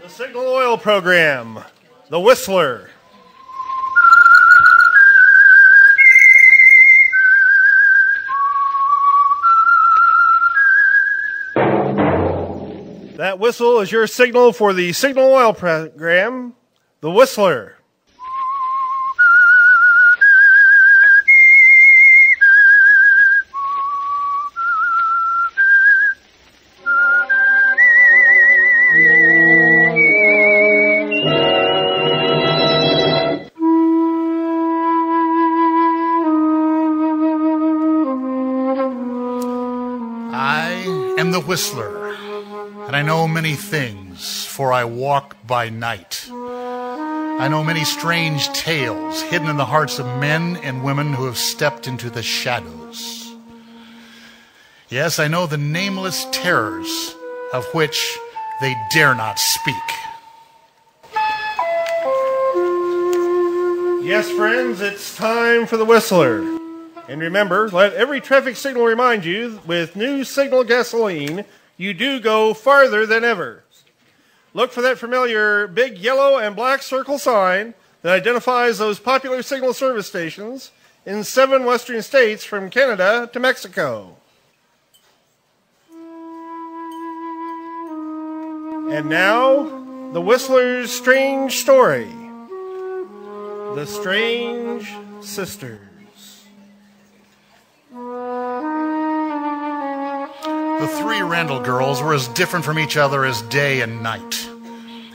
The Signal Oil Program, The Whistler. That whistle is your signal for the Signal Oil Program, The Whistler. Whistler, and I know many things, for I walk by night. I know many strange tales hidden in the hearts of men and women who have stepped into the shadows. Yes, I know the nameless terrors of which they dare not speak. Yes, friends, it's time for the Whistler. And remember, let every traffic signal remind you, with new Signal gasoline, you do go farther than ever. Look for that familiar big yellow and black circle sign that identifies those popular Signal service stations in 7 western states from Canada to Mexico. And now, the Whistler's strange story. The Strange Sisters. The 3 Randall girls were as different from each other as day and night.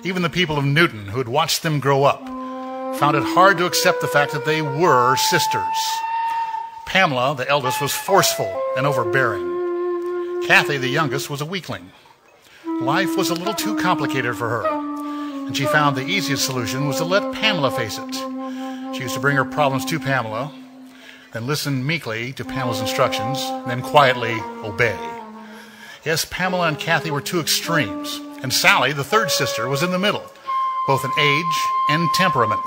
Even the people of Newton, who had watched them grow up, found it hard to accept the fact that they were sisters. Pamela, the eldest, was forceful and overbearing. Kathy, the youngest, was a weakling. Life was a little too complicated for her, and she found the easiest solution was to let Pamela face it. She used to bring her problems to Pamela, then listen meekly to Pamela's instructions, and then quietly obey. Yes, Pamela and Kathy were 2 extremes, and Sally, the 3rd sister, was in the middle, both in age and temperament.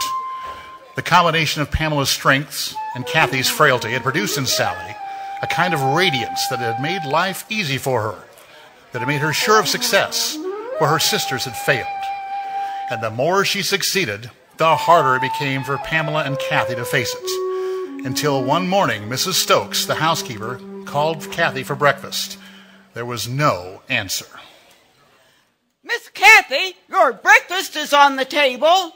The combination of Pamela's strengths and Kathy's frailty had produced in Sally a kind of radiance that had made life easy for her, that had made her sure of success where her sisters had failed. And the more she succeeded, the harder it became for Pamela and Kathy to face it. Until one morning, Mrs. Stokes, the housekeeper, called Kathy for breakfast. There was no answer. Miss Kathy, your breakfast is on the table.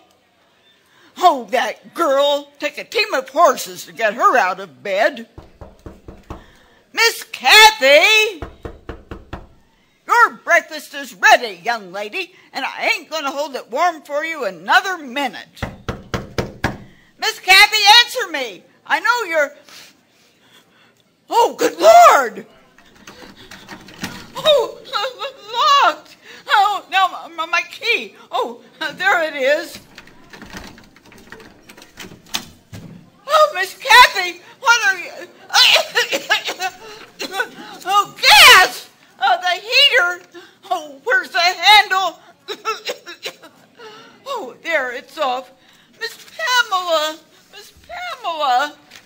Oh, that girl. Take a team of horses to get her out of bed. Miss Kathy! Your breakfast is ready, young lady, and I ain't going to hold it warm for you another minute. Miss Kathy, answer me. I know you're... Oh, good Lord! Oh, locked. Oh, now my key. Oh, there it is. Oh, Miss Kathy, what are you? Oh, gas! The heater. Oh, where's the handle? Oh, there, it's off. Miss Pamela.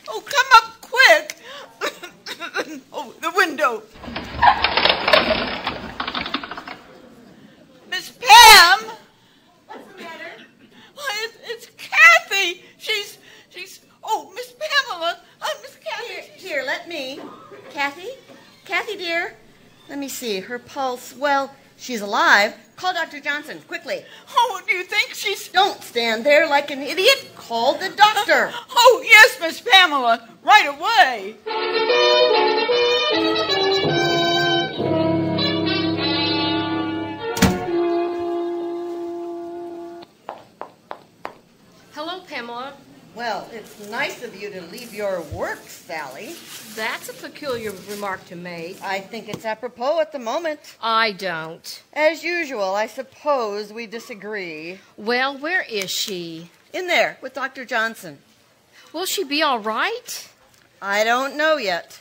Oh, come up quick. Oh, the window. Miss Pam! What's the matter? Well, it's Kathy. She's... Oh, Miss Pamela. Miss Kathy. Here, let me. Kathy, dear. Let me see. Her pulse. Well, she's alive. Call Dr. Johnson, quickly. Oh, do you think she's... Don't stand there like an idiot. Call the doctor. Oh, yes, Miss Pamela. Right away. Hello, Pamela. Well, it's nice of you to leave your work, Sally. That's a peculiar remark to make. I think it's apropos at the moment. I don't. As usual, I suppose we disagree. Well, where is she? In there, with Dr. Johnson. Will she be all right? I don't know yet.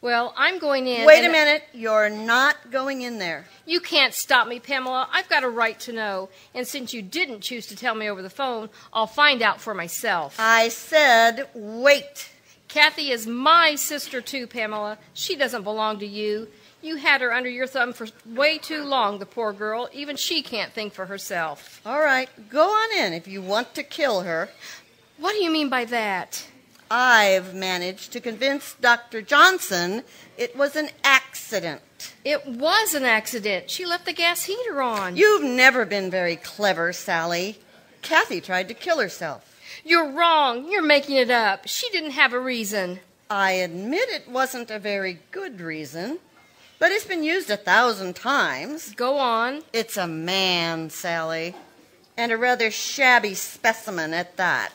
Well, I'm going in. Wait a minute. You're not going in there. You can't stop me, Pamela. I've got a right to know. And since you didn't choose to tell me over the phone, I'll find out for myself. I said wait. Kathy is my sister, too, Pamela. She doesn't belong to you. You had her under your thumb for way too long, the poor girl. Even she can't think for herself. All right, go on in if you want to kill her. What do you mean by that? I've managed to convince Dr. Johnson it was an accident. It was an accident. She left the gas heater on. You've never been very clever, Sally. Kathy tried to kill herself. You're wrong. You're making it up. She didn't have a reason. I admit it wasn't a very good reason, but it's been used 1,000 times. Go on. It's a man, Sally, and a rather shabby specimen at that.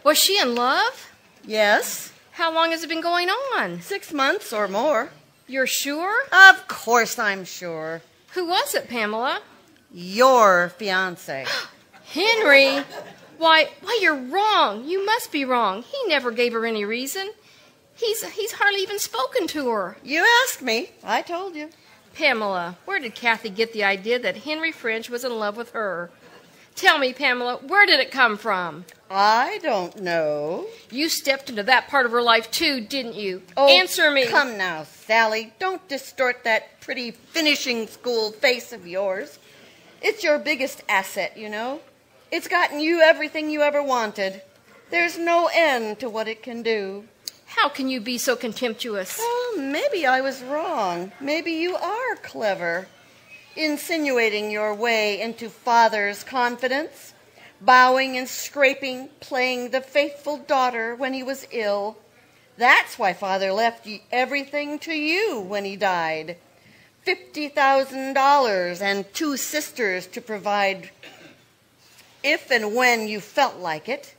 Was she in love? Yes, How long has it been going on? 6 months or more. You're sure? Of course I'm sure. Who was it, Pamela? Your fiancé. Henry. Why, you're wrong. You must be wrong. He never gave her any reason. He's hardly even spoken to her. You asked me. I told you. Pamela, where did Kathy get the idea that Henry French was in love with her? Tell me, Pamela, where did it come from? I don't know. You stepped into that part of her life too, didn't you? Oh, Answer me. Come now, Sally. Don't distort that pretty finishing school face of yours. It's your biggest asset, you know. It's gotten you everything you ever wanted. There's no end to what it can do. How can you be so contemptuous? Oh, maybe I was wrong. Maybe you are clever. Insinuating your way into Father's confidence, bowing and scraping, playing the faithful daughter when he was ill. That's why Father left everything to you when he died. $50,000 and 2 sisters to provide if and when you felt like it.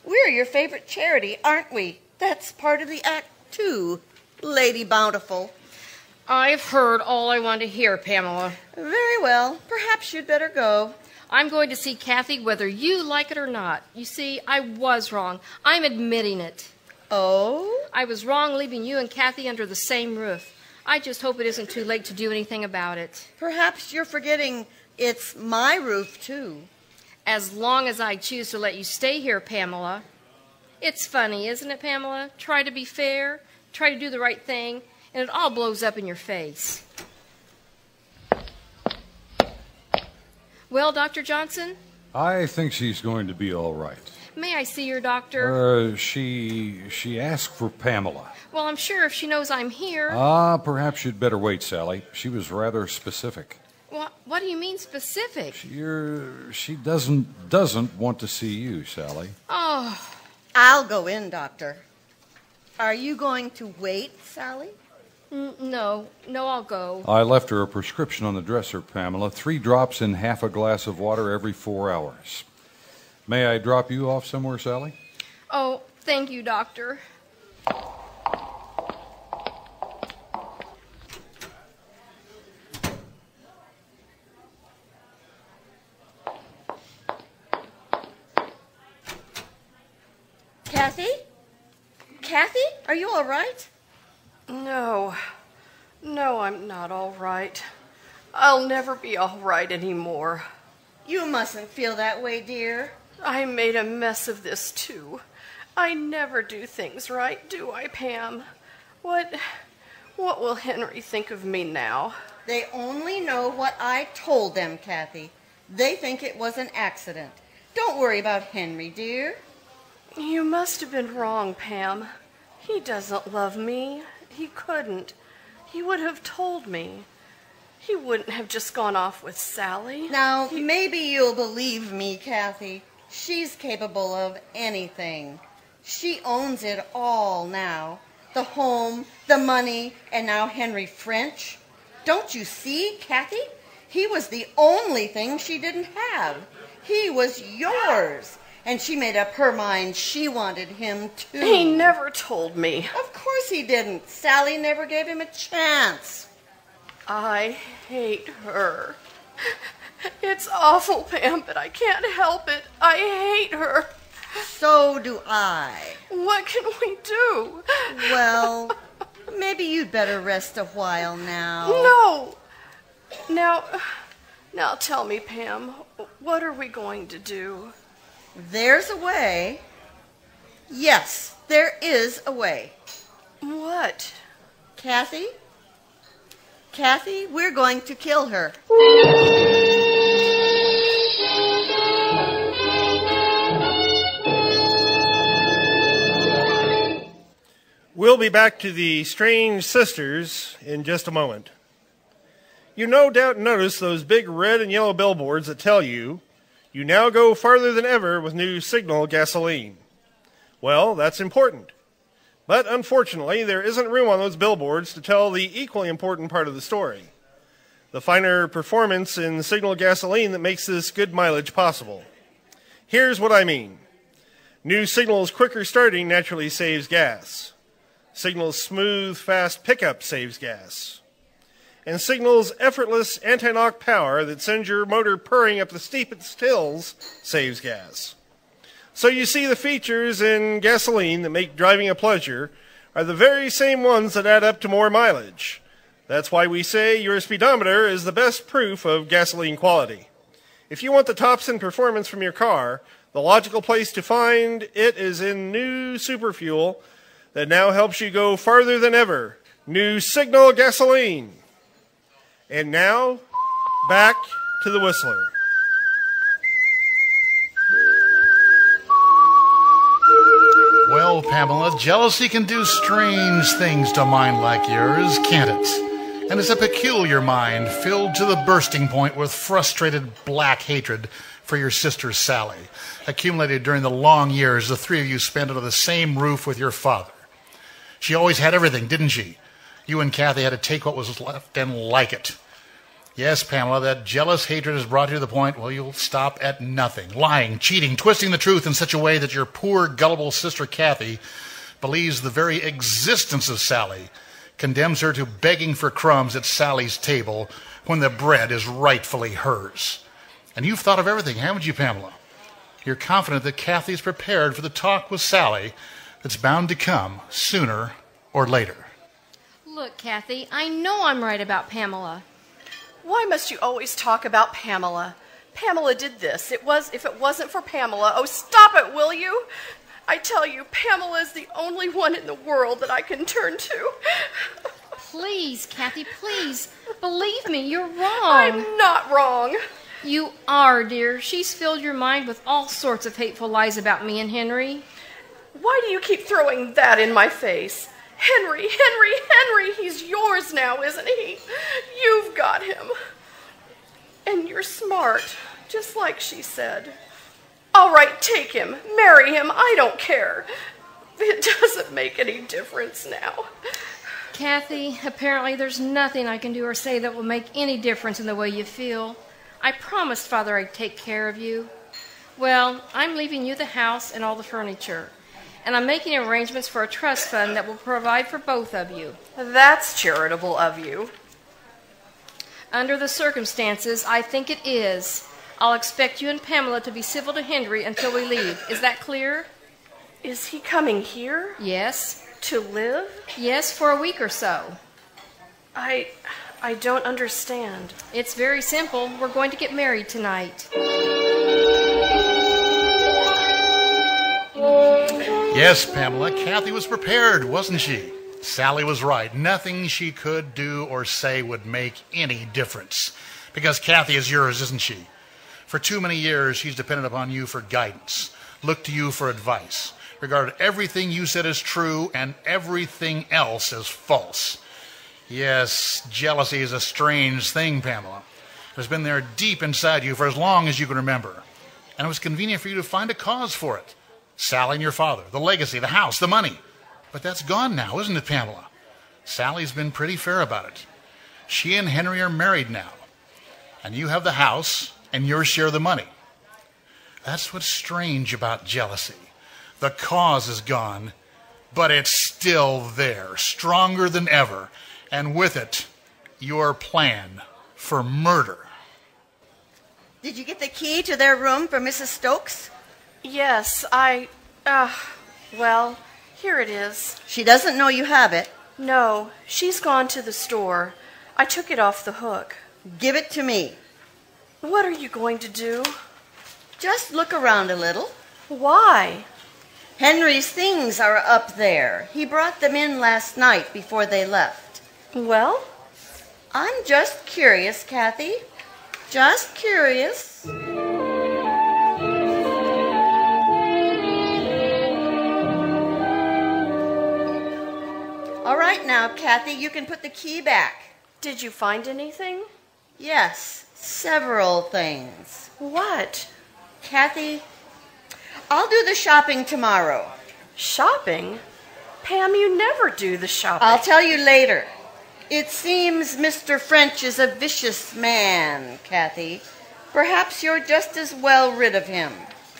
We're your favorite charity, aren't we? That's part of the act, too, Lady Bountiful. I've heard all I want to hear, Pamela. Very well. Perhaps you'd better go. I'm going to see Kathy whether you like it or not. You see, I was wrong. I'm admitting it. Oh? I was wrong leaving you and Kathy under the same roof. I just hope it isn't too late to do anything about it. Perhaps you're forgetting it's my roof, too. As long as I choose to let you stay here, Pamela. It's funny, isn't it, Pamela? Try to be fair, try to do the right thing, and it all blows up in your face. Well, Dr. Johnson? I think she's going to be all right. May I see your doctor? She asked for Pamela. Well, I'm sure if she knows I'm here. Perhaps you'd better wait, Sally. She was rather specific. What do you mean specific? She doesn't want to see you, Sally. Oh. I'll go in, Doctor. Are you going to wait, Sally? No, I'll go. I left her a prescription on the dresser, Pamela. 3 drops in half a glass of water every 4 hours. May I drop you off somewhere, Sally? Oh, thank you, Doctor. Kathy? Kathy, are you all right? No, I'm not all right. I'll never be all right anymore. You mustn't feel that way, dear. I made a mess of this, too. I never do things right, do I, Pam? What will Henry think of me now? They only know what I told them, Kathy. They think it was an accident. Don't worry about Henry, dear. You must have been wrong, Pam. He doesn't love me. He couldn't. He would have told me. He wouldn't have just gone off with Sally. Now, maybe you'll believe me, Kathy. She's capable of anything. She owns it all now. The home, the money, and now Henry French. Don't you see, Kathy? He was the only thing she didn't have. He was yours. And she made up her mind she wanted him too. He never told me. Of course he didn't. Sally never gave him a chance. I hate her. It's awful, Pam, but I can't help it. I hate her. So do I. What can we do? Well, maybe you'd better rest a while now. No. Now tell me, Pam, what are we going to do? There's a way. Yes, there is a way. What? Kathy, Kathy, we're going to kill her. We'll be back to the strange sisters in just a moment. You no doubt notice those big red and yellow billboards that tell you now go farther than ever with new Signal gasoline. Well, that's important. But unfortunately, there isn't room on those billboards to tell the equally important part of the story. The finer performance in Signal gasoline that makes this good mileage possible. Here's what I mean. New Signal's quicker starting naturally saves gas. Signal's smooth, fast pickup saves gas. And Signal's effortless anti-knock power that sends your motor purring up the steepest hills saves gas. So you see, the features in gasoline that make driving a pleasure are the very same ones that add up to more mileage. That's why we say your speedometer is the best proof of gasoline quality. If you want the tops in performance from your car, the logical place to find it is in new superfuel that now helps you go farther than ever. New Signal gasoline. And now, back to the Whistler. Well, Pamela, jealousy can do strange things to a mind like yours, can't it? And it's a peculiar mind filled to the bursting point with frustrated black hatred for your sister Sally, accumulated during the long years the three of you spent under the same roof with your father. She always had everything, didn't she? You and Kathy had to take what was left and like it. Yes, Pamela, that jealous hatred has brought you to the point, well, you'll stop at nothing. Lying, cheating, twisting the truth in such a way that your poor, gullible sister Kathy believes the very existence of Sally condemns her to begging for crumbs at Sally's table when the bread is rightfully hers. And you've thought of everything, haven't you, Pamela? You're confident that Kathy's prepared for the talk with Sally that's bound to come sooner or later. Look, Kathy, I know I'm right about Pamela. Why must you always talk about Pamela? Pamela did this. If it wasn't for Pamela, oh, stop it, will you? I tell you, Pamela is the only one in the world that I can turn to. Please, Kathy, please. Believe me, you're wrong. I'm not wrong. You are, dear. She's filled your mind with all sorts of hateful lies about me and Henry. Why do you keep throwing that in my face? Henry, he's yours now, isn't he? You've got him. And you're smart, just like she said. All right, take him, marry him, I don't care. It doesn't make any difference now. Kathy, apparently there's nothing I can do or say that will make any difference in the way you feel. I promised Father I'd take care of you. Well, I'm leaving you the house and all the furniture. And I'm making arrangements for a trust fund that will provide for both of you. That's charitable of you. Under the circumstances, I think it is. I'll expect you and Pamela to be civil to Henry until we leave. Is that clear? Is he coming here? Yes. To live? Yes, for a week or so. I don't understand. It's very simple. We're going to get married tonight. Yes, Pamela, Kathy was prepared, wasn't she? Sally was right. Nothing she could do or say would make any difference. Because Kathy is yours, isn't she? For too many years, she's depended upon you for guidance, looked to you for advice, regarded everything you said as true and everything else as false. Yes, jealousy is a strange thing, Pamela. It's been there deep inside you for as long as you can remember. And it was convenient for you to find a cause for it. Sally and your father, the legacy, the house, the money. But that's gone now, isn't it, Pamela? Sally's been pretty fair about it. She and Henry are married now. And you have the house and your share of the money. That's what's strange about jealousy. The cause is gone, but it's still there, stronger than ever. And with it, your plan for murder. Did you get the key to their room for Mrs. Stokes? Yes, well, here it is. She doesn't know you have it. No, she's gone to the store. I took it off the hook. Give it to me. What are you going to do? Just look around a little. Why? Henry's things are up there. He brought them in last night before they left. Well? I'm just curious, Kathy. Just curious. All right now, Kathy, you can put the key back. Did you find anything? Yes, several things. What? Kathy, I'll do the shopping tomorrow. Shopping? Pam, you never do the shopping. I'll tell you later. It seems Mr. French is a vicious man, Kathy. Perhaps you're just as well rid of him.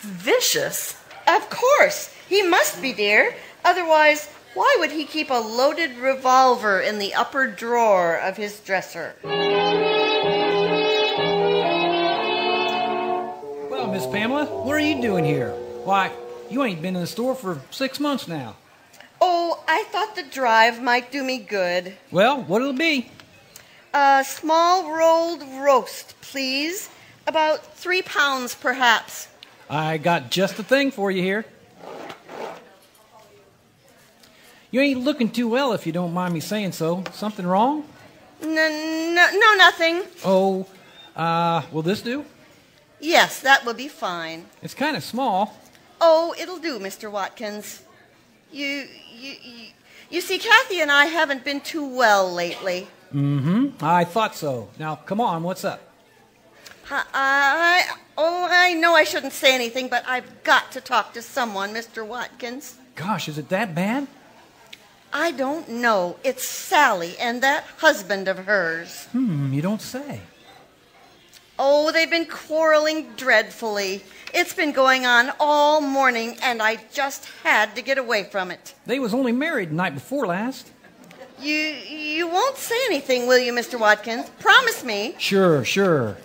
Vicious? Of course. He must be, dear. Otherwise, why would he keep a loaded revolver in the upper drawer of his dresser? Well, Miss Pamela, what are you doing here? Why, you ain't been in the store for 6 months now. Oh, I thought the drive might do me good. Well, what'll it be? A small rolled roast, please. About 3 pounds, perhaps. I got just the thing for you here. You ain't looking too well, if you don't mind me saying so. Something wrong? No, nothing. Oh, will this do? Yes, that will be fine. It's kind of small. Oh, it'll do, Mr. Watkins. You see, Kathy and I haven't been too well lately. Mm-hmm. I thought so. Now, come on, what's up? I know I shouldn't say anything, but I've got to talk to someone, Mr. Watkins. Gosh, is it that bad? I don't know. It's Sally and that husband of hers. You don't say. Oh, they've been quarreling dreadfully. It's been going on all morning, and I just had to get away from it. They was only married the night before last. You won't say anything, will you, Mr. Watkins? Promise me. Sure.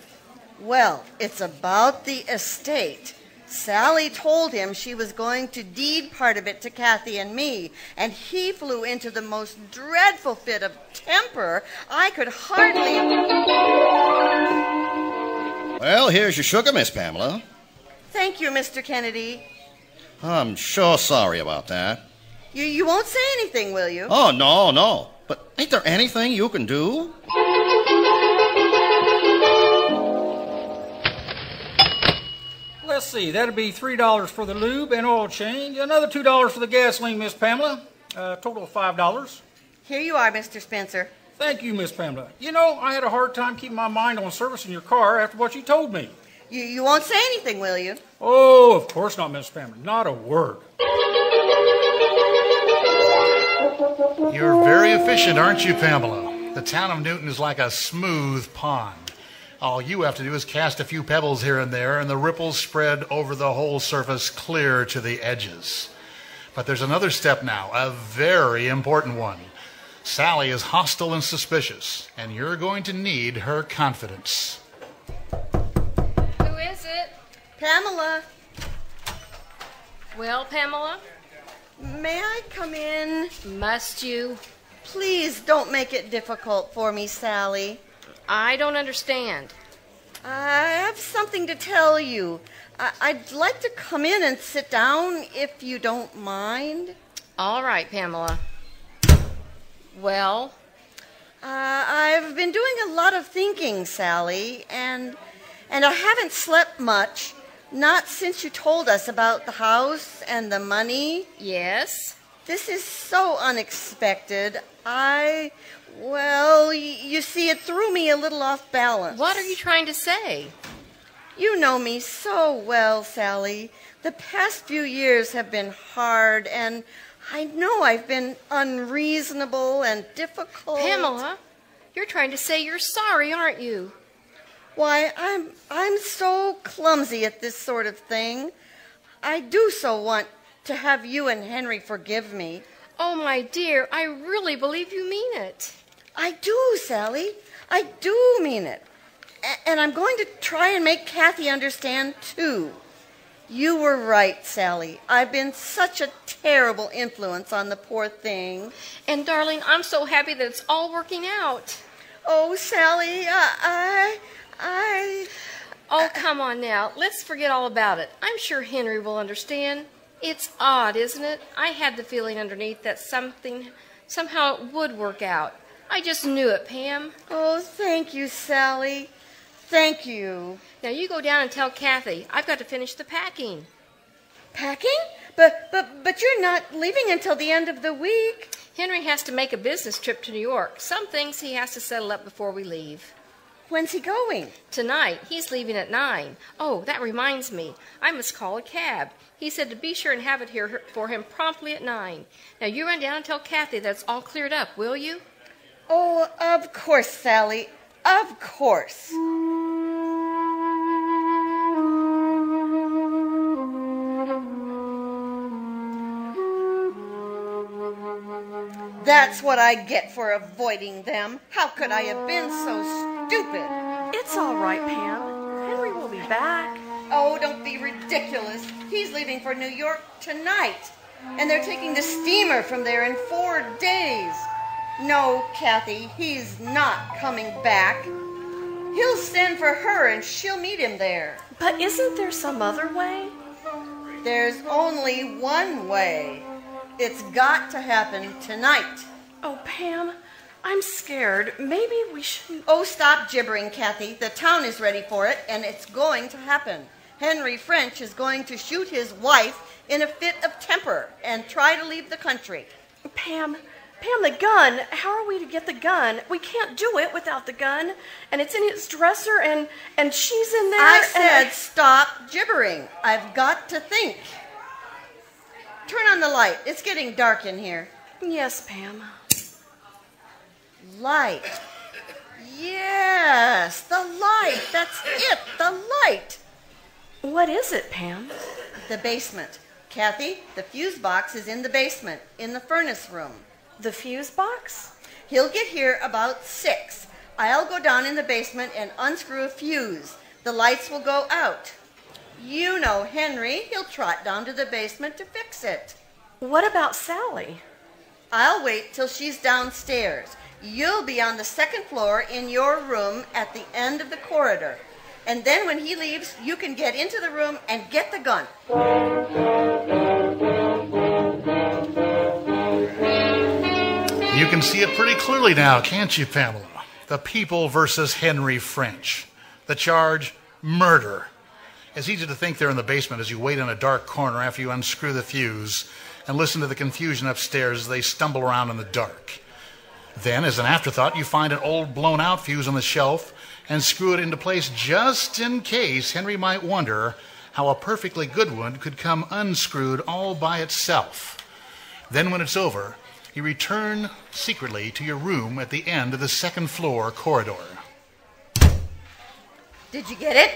Well, it's about the estate. Sally told him she was going to deed part of it to Kathy and me, and he flew into the most dreadful fit of temper. I could hardly... Well, here's your sugar, Miss Pamela. Thank you, Mr. Kennedy. I'm sure sorry about that. You won't say anything, will you? Oh, no. But ain't there anything you can do? Let's see, that'll be $3 for the lube and oil change, another $2 for the gasoline, Miss Pamela. Total of $5. Here you are, Mr. Spencer. Thank you, Miss Pamela. You know, I had a hard time keeping my mind on servicing your car after what you told me. You won't say anything, will you? Oh, of course not, Miss Pamela. Not a word. You're very efficient, aren't you, Pamela? The town of Newton is like a smooth pond. All you have to do is cast a few pebbles here and there, and the ripples spread over the whole surface clear to the edges. But there's another step now, a very important one. Sally is hostile and suspicious, and you're going to need her confidence. Who is it? Pamela. Well, Pamela? May I come in? Must you? Please don't make it difficult for me, Sally. I don't understand. I have something to tell you. I'd like to come in and sit down if you don't mind. All right, Pamela. Well? I've been doing a lot of thinking, Sally, and I haven't slept much. Not since you told us about the house and the money. Yes? This is so unexpected. Well, you see, it threw me a little off balance. What are you trying to say? You know me so well, Sally. The past few years have been hard, and I know I've been unreasonable and difficult. Pamela, you're trying to say you're sorry, aren't you? Why, I'm so clumsy at this sort of thing. I do so want to have you and Henry forgive me. Oh, my dear, I really believe you mean it. I do, Sally. I do mean it. And I'm going to try and make Kathy understand, too. You were right, Sally. I've been such a terrible influence on the poor thing. And, darling, I'm so happy that it's all working out. Oh, Sally, Oh, come on now. Let's forget all about it. I'm sure Henry will understand. It's odd, isn't it? I had the feeling underneath that somehow it would work out. I just knew it, Pam. Oh, thank you, Sally. Thank you. Now you go down and tell Kathy. I've got to finish the packing. Packing? But you're not leaving until the end of the week. Henry has to make a business trip to New York. Some things he has to settle up before we leave. When's he going? Tonight. He's leaving at 9. Oh, that reminds me. I must call a cab. He said to be sure and have it here for him promptly at 9. Now you run down and tell Kathy that's all cleared up, will you? Oh, of course, Sally. Of course. That's what I get for avoiding them. How could I have been so stupid? It's all right, Pam. Henry will be back. Oh, don't be ridiculous. He's leaving for New York tonight. And they're taking the steamer from there in 4 days. No, Kathy, he's not coming back. He'll send for her and she'll meet him there. But isn't there some other way? There's only one way. It's got to happen tonight. Oh, Pam, I'm scared. Maybe we shouldn't... Oh, stop gibbering, Kathy. The town is ready for it, and it's going to happen. Henry French is going to shoot his wife in a fit of temper and try to leave the country. Pam, the gun. How are we to get the gun? We can't do it without the gun. And it's in his dresser, and she's in there. I said stop gibbering. I've got to think. Turn on the light. It's getting dark in here. Yes, Pam. Light. Yes, the light. That's it, the light. What is it, Pam? The basement. Kathy, the fuse box is in the basement, in the furnace room. The fuse box? He'll get here about 6. I'll go down in the basement and unscrew a fuse. The lights will go out. You know Henry. He'll trot down to the basement to fix it. What about Sally? I'll wait till she's downstairs. You'll be on the 2nd floor in your room at the end of the corridor. And then when he leaves, you can get into the room and get the gun. You can see it pretty clearly now, can't you, Pamela? The people versus Henry French. The charge, murder. It's easy to think they're in the basement as you wait in a dark corner after you unscrew the fuse and listen to the confusion upstairs as they stumble around in the dark. Then, as an afterthought, you find an old blown-out fuse on the shelf and screw it into place just in case Henry might wonder how a perfectly good one could come unscrewed all by itself. Then, when it's over, you return secretly to your room at the end of the 2nd floor corridor. Did you get it?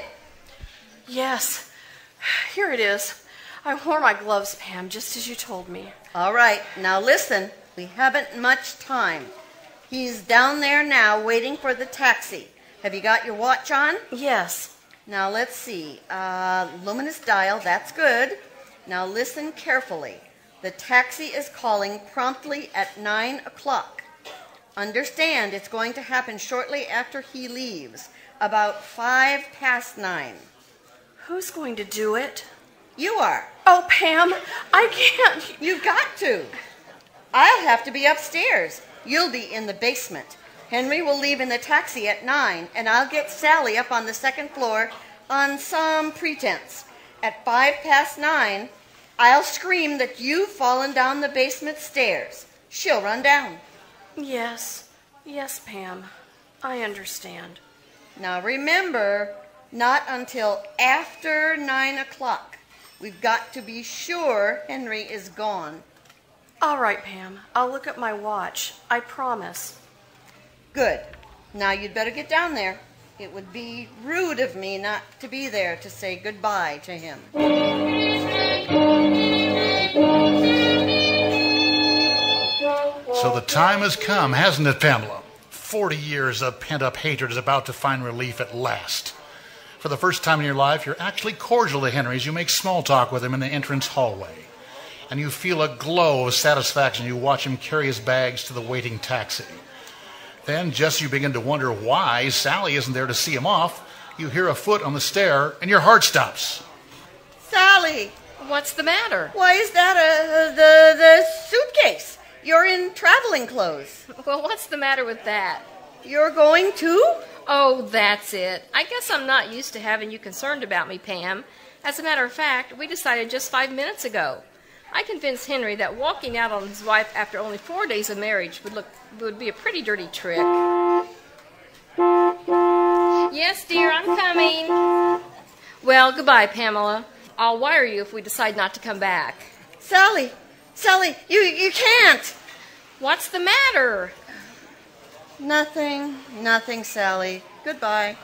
Yes. Here it is. I wore my gloves, Pam, just as you told me. All right. Now listen. We haven't much time. He's down there now waiting for the taxi. Have you got your watch on? Yes. Now let's see. Luminous dial. That's good. Now listen carefully. The taxi is calling promptly at 9 o'clock. Understand, it's going to happen shortly after he leaves, about 5 past 9. Who's going to do it? You are. Oh, Pam, I can't. You've got to. I'll have to be upstairs. You'll be in the basement. Henry will leave in the taxi at 9, and I'll get Sally up on the 2nd floor on some pretense. At 5 past 9, I'll scream that you've fallen down the basement stairs. She'll run down. Yes, Pam. I understand. Now remember, not until after 9 o'clock. We've got to be sure Henry is gone. All right, Pam. I'll look at my watch. I promise. Good. Now you'd better get down there. It would be rude of me not to be there to say goodbye to him. So the time has come, hasn't it, Pamela? 40 years of pent-up hatred is about to find relief at last. For the first time in your life, you're actually cordial to Henry as you make small talk with him in the entrance hallway. And you feel a glow of satisfaction as you watch him carry his bags to the waiting taxi. Then, just as you begin to wonder why Sally isn't there to see him off, you hear a foot on the stair and your heart stops. Sally! What's the matter? Why is that the suitcase? You're in traveling clothes. Well, what's the matter with that? You're going too? Oh, that's it. I guess I'm not used to having you concerned about me, Pam. As a matter of fact, we decided just 5 minutes ago. I convinced Henry that walking out on his wife after only 4 days of marriage would be a pretty dirty trick. Yes, dear, I'm coming. Well, goodbye, Pamela. I'll wire you if we decide not to come back. Sally, you can't. What's the matter? Nothing, Sally. Goodbye.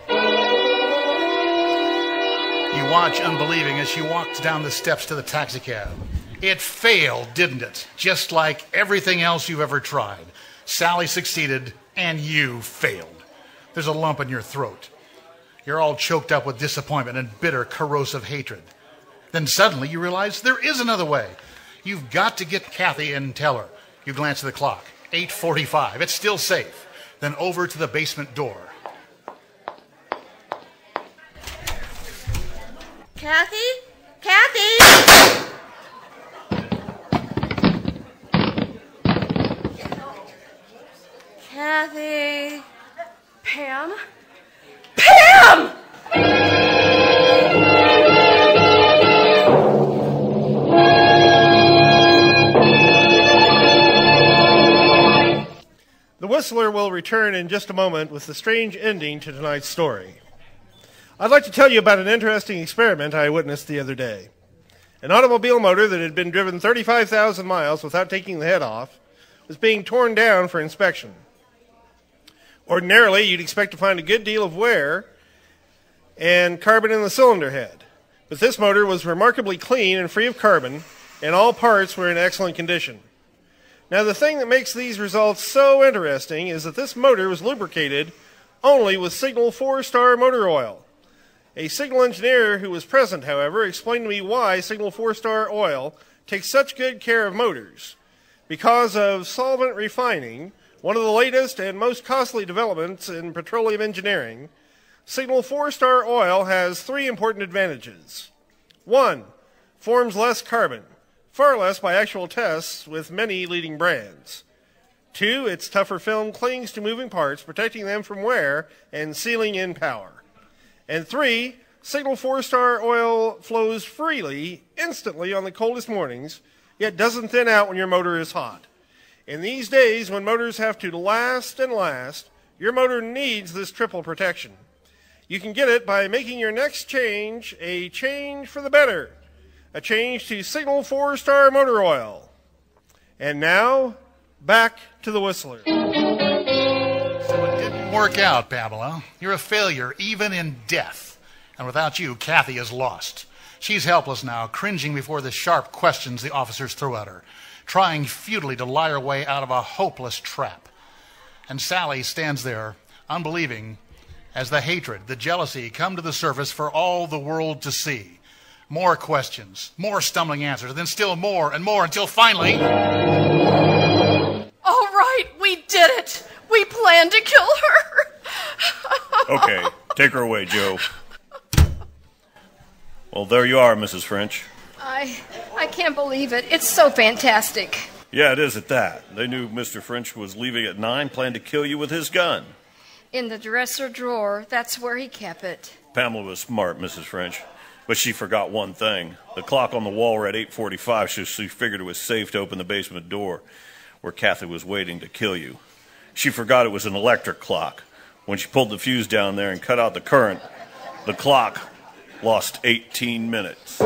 You watch unbelieving as she walks down the steps to the taxicab. It failed, didn't it? Just like everything else you've ever tried. Sally succeeded, and you failed. There's a lump in your throat. You're all choked up with disappointment and bitter, corrosive hatred. Then suddenly you realize there is another way. You've got to get Kathy and tell her. You glance at the clock. 8:45. It's still safe. Then over to the basement door. Kathy? Kathy? Pam? Pam! The Whistler will return in just a moment with the strange ending to tonight's story. I'd like to tell you about an interesting experiment I witnessed the other day. An automobile motor that had been driven 35,000 miles without taking the head off was being torn down for inspection. Ordinarily, you'd expect to find a good deal of wear and carbon in the cylinder head. But this motor was remarkably clean and free of carbon, and all parts were in excellent condition. Now, the thing that makes these results so interesting is that this motor was lubricated only with Signal 4-Star motor oil. A Signal engineer who was present, however, explained to me why Signal 4-Star oil takes such good care of motors. Because of solvent refining, one of the latest and most costly developments in petroleum engineering, Signal 4-Star oil has 3 important advantages. 1, forms less carbon, far less by actual tests with many leading brands. 2, its tougher film clings to moving parts, protecting them from wear and sealing in power. And 3, Signal 4-Star oil flows freely, instantly on the coldest mornings, yet doesn't thin out when your motor is hot. In these days, when motors have to last and last, your motor needs this triple protection. You can get it by making your next change a change for the better, a change to Signal 4-Star motor oil. And now, back to the Whistler. So it didn't work out, Pamela. You're a failure, even in death. And without you, Kathy is lost. She's helpless now, cringing before the sharp questions the officers threw at her, trying futilely to lie her way out of a hopeless trap. And Sally stands there, unbelieving, as the hatred, the jealousy come to the surface for all the world to see. More questions, more stumbling answers, then still more and more until finally... All right, we did it. We planned to kill her. Okay, take her away, Joe. Well, there you are, Mrs. French. I can't believe it. It's so fantastic. Yeah, it is at that. They knew Mr. French was leaving at 9, planned to kill you with his gun. In the dresser drawer, that's where he kept it. Pamela was smart, Mrs. French, but she forgot one thing. The clock on the wall read 8:45, so she figured it was safe to open the basement door where Kathy was waiting to kill you. She forgot it was an electric clock. When she pulled the fuse down there and cut out the current, the clock lost 18 minutes.